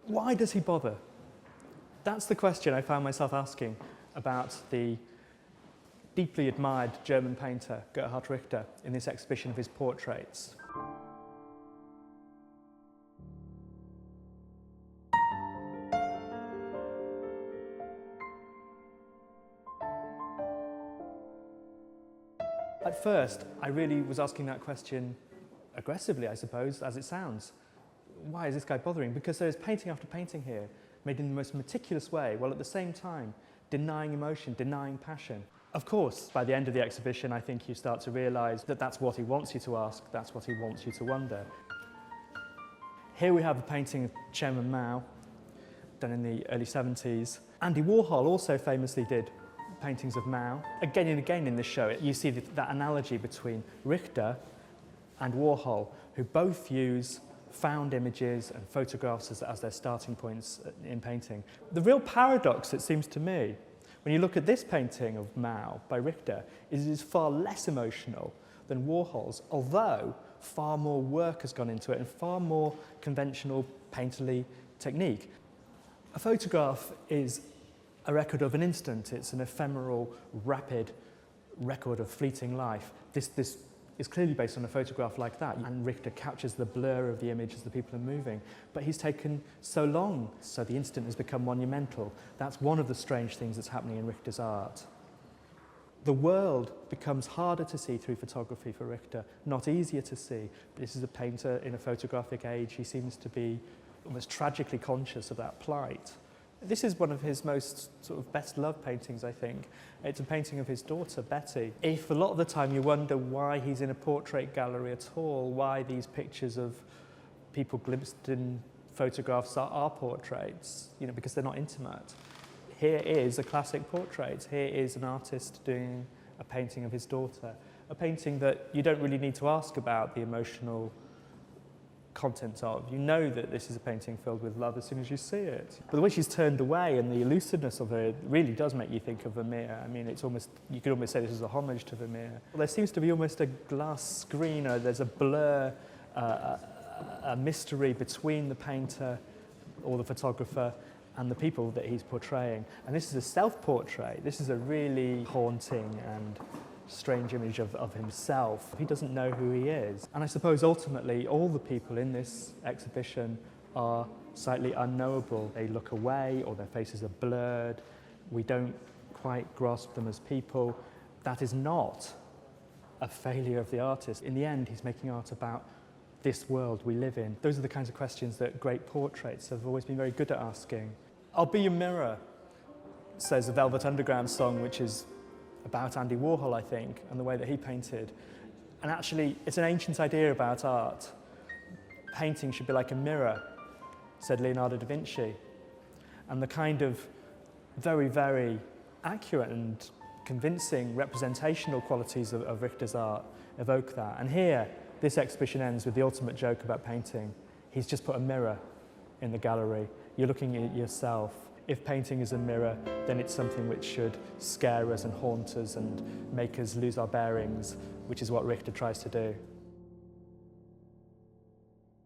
Why does he bother? That's the question I found myself asking about the deeply admired German painter Gerhard Richter in this exhibition of his portraits. At first, I really was asking that question aggressively, I suppose, as it sounds. Why is this guy bothering? Because there's painting after painting here, made in the most meticulous way, while at the same time denying emotion, denying passion. Of course, by the end of the exhibition, I think you start to realise that that's what he wants you to ask, that's what he wants you to wonder. Here we have a painting of Chairman Mao, done in the early 70s. Andy Warhol also famously did paintings of Mao. Again and again in this show, you see that analogy between Richter and Warhol, who both use found images and photographs as their starting points in painting. The real paradox, it seems to me, when you look at this painting of Mao by Richter, is it is far less emotional than Warhol's, although far more work has gone into it and far more conventional painterly technique. A photograph is a record of an instant. It's an ephemeral, rapid record of fleeting life. This is clearly based on a photograph like that, and Richter captures the blur of the image as the people are moving. But he's taken so long, so the instant has become monumental. That's one of the strange things that's happening in Richter's art. The world becomes harder to see through photography for Richter, not easier to see. This is a painter in a photographic age. He seems to be almost tragically conscious of that plight. This is one of his most sort of best-loved paintings, I think. It's a painting of his daughter, Betty. If a lot of the time you wonder why he's in a portrait gallery at all, why these pictures of people glimpsed in photographs are portraits, you know, because they're not intimate. Here is a classic portrait. Here is an artist doing a painting of his daughter. A painting that you don't really need to ask about the emotional content of. You know that this is a painting filled with love as soon as you see it. But the way she's turned away and the elusiveness of her really does make you think of Vermeer. I mean, it's almost, you could almost say this is a homage to Vermeer. Well, there seems to be almost a glass screen, or there's a blur, a mystery between the painter or the photographer and the people that he's portraying. And this is a self-portrait. This is a really haunting and strange image of himself. He doesn't know who he is. And I suppose ultimately all the people in this exhibition are slightly unknowable. They look away or their faces are blurred. We don't quite grasp them as people. That is not a failure of the artist. In the end, he's making art about this world we live in. Those are the kinds of questions that great portraits have always been very good at asking. I'll be your mirror, says the Velvet Underground song, which is about Andy Warhol, I think, and the way that he painted. And actually, it's an ancient idea about art. Painting should be like a mirror, said Leonardo da Vinci. And the kind of very, very accurate and convincing representational qualities of Richter's art evoke that. And here, this exhibition ends with the ultimate joke about painting. He's just put a mirror in the gallery. You're looking at yourself. If painting is a mirror, then it's something which should scare us and haunt us and make us lose our bearings, which is what Richter tries to do.